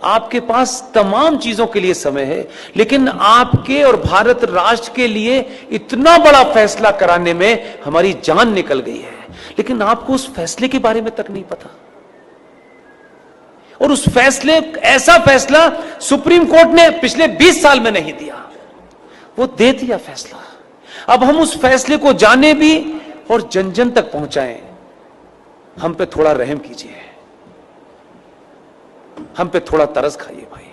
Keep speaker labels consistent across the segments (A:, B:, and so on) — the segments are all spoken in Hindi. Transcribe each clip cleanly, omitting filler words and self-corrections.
A: आपके पास तमाम चीजों के लिए समय है, लेकिन आपके और भारत राष्ट्र के लिए इतना बड़ा फैसला कराने में हमारी जान निकल गई है, लेकिन आपको उस फैसले के बारे में तक नहीं पता। और उस फैसले, ऐसा फैसला सुप्रीम कोर्ट ने पिछले 20 साल में नहीं दिया, वो दे दिया फैसला। अब हम उस फैसले को जाने भी और जन जन तक पहुंचाएं। हम पे थोड़ा रहम कीजिए, हम पे थोड़ा तरस खाइए भाई।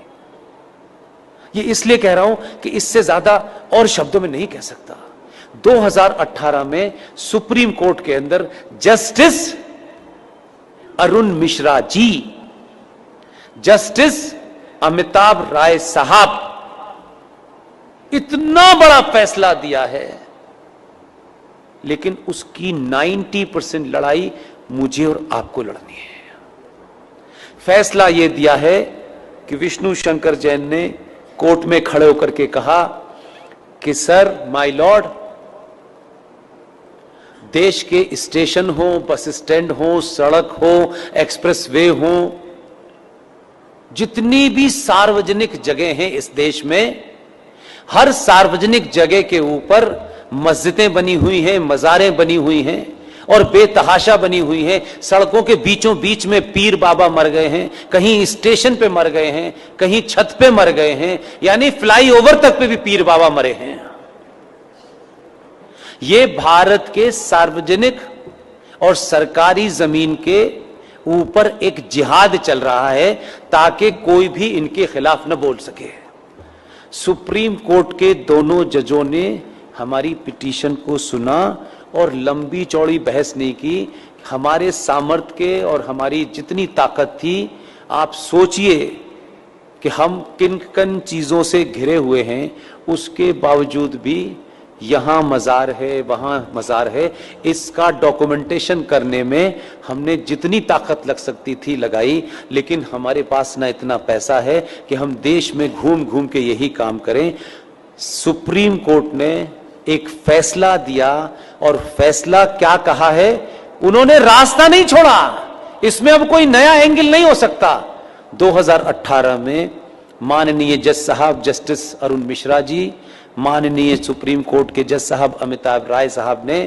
A: ये इसलिए कह रहा हूं कि इससे ज्यादा और शब्दों में नहीं कह सकता। 2018 में सुप्रीम कोर्ट के अंदर जस्टिस अरुण मिश्रा जी, जस्टिस अमिताभ राय साहब इतना बड़ा फैसला दिया है, लेकिन उसकी 90% लड़ाई मुझे और आपको लड़नी है। फैसला यह दिया है कि विष्णु शंकर जैन ने कोर्ट में खड़े होकर के कहा कि सर, माय लॉर्ड, देश के स्टेशन हो, बस स्टैंड हो, सड़क हो, एक्सप्रेसवे हो, जितनी भी सार्वजनिक जगह हैं इस देश में, हर सार्वजनिक जगह के ऊपर मस्जिदें बनी हुई हैं, मज़ारें बनी हुई हैं और बेतहाशा बनी हुई हैं। सड़कों के बीचों बीच में पीर बाबा मर गए हैं, कहीं स्टेशन पे मर गए हैं, कहीं छत पे मर गए हैं, यानी फ्लाईओवर तक पे भी पीर बाबा मरे हैं। ये भारत के सार्वजनिक और सरकारी जमीन के ऊपर एक जिहाद चल रहा है ताकि कोई भी इनके खिलाफ न बोल सके। सुप्रीम कोर्ट के दोनों जजों ने हमारी पिटीशन को सुना और लंबी चौड़ी बहस नहीं की। हमारे सामर्थ्य के और हमारी जितनी ताकत थी, आप सोचिए कि हम किन किन चीजों से घिरे हुए हैं, उसके बावजूद भी यहां मजार है, वहां मजार है, इसका डॉक्यूमेंटेशन करने में हमने जितनी ताकत लग सकती थी लगाई, लेकिन हमारे पास ना इतना पैसा है कि हम देश में घूम घूम के यही काम करें। सुप्रीम कोर्ट ने एक फैसला दिया और फैसला क्या कहा है, उन्होंने रास्ता नहीं छोड़ा, इसमें अब कोई नया एंगल नहीं हो सकता। 2018 में माननीय जज साहब जस्टिस अरुण मिश्रा जी, माननीय सुप्रीम कोर्ट के जज साहब अमिताभ राय साहब ने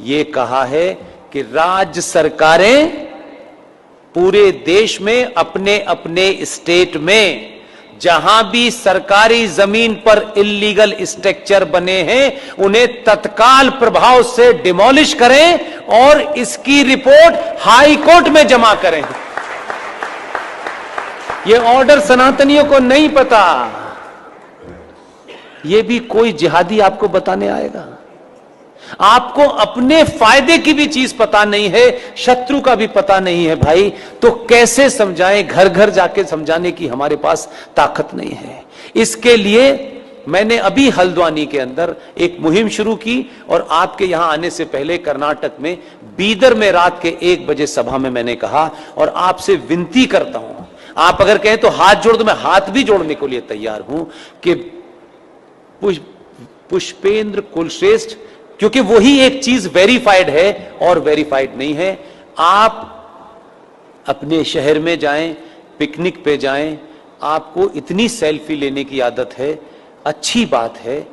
A: यह कहा है कि राज्य सरकारें पूरे देश में अपने अपने स्टेट में जहां भी सरकारी जमीन पर इल्लीगल स्ट्रक्चर बने हैं, उन्हें तत्काल प्रभाव से डिमोलिश करें और इसकी रिपोर्ट हाई कोर्ट में जमा करें। यह ऑर्डर सनातनियों को नहीं पता, यह भी कोई जिहादी आपको बताने आएगा। आपको अपने फायदे की भी चीज पता नहीं है, शत्रु का भी पता नहीं है भाई, तो कैसे समझाएं? घर घर जाके समझाने की हमारे पास ताकत नहीं है। इसके लिए मैंने अभी हल्द्वानी के अंदर एक मुहिम शुरू की और आपके यहां आने से पहले कर्नाटक में बीदर में रात के 1 बजे सभा में मैंने कहा, और आपसे विनती करता हूं, आप अगर कहें तो हाथ जोड़ दो, मैं हाथ भी जोड़ने के लिए तैयार हूं कि पुष्पेंद्र कुलश्रेष्ठ, क्योंकि वही एक चीज वेरीफाइड है और वेरीफाइड नहीं है। आप अपने शहर में जाएं, पिकनिक पे जाएं, आपको इतनी सेल्फी लेने की आदत है, अच्छी बात है।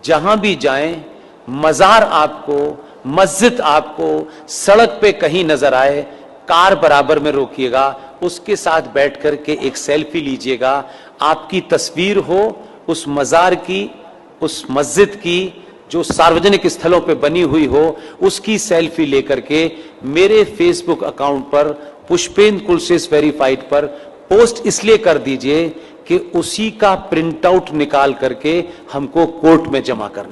A: जहां भी जाएं, मजार आपको, मस्जिद आपको सड़क पे कहीं नजर आए, कार बराबर में रोकिएगा, उसके साथ बैठ करके एक सेल्फी लीजिएगा। आपकी तस्वीर हो उस मजार की, उस मस्जिद की जो सार्वजनिक स्थलों पे बनी हुई हो, उसकी सेल्फी लेकर के मेरे फेसबुक अकाउंट पर पुष्पेंद्र कुलश्रेष्ठ वेरीफाइड पर पोस्ट इसलिए कर दीजिए कि उसी का प्रिंट आउट निकाल करके हमको कोर्ट में जमा करना।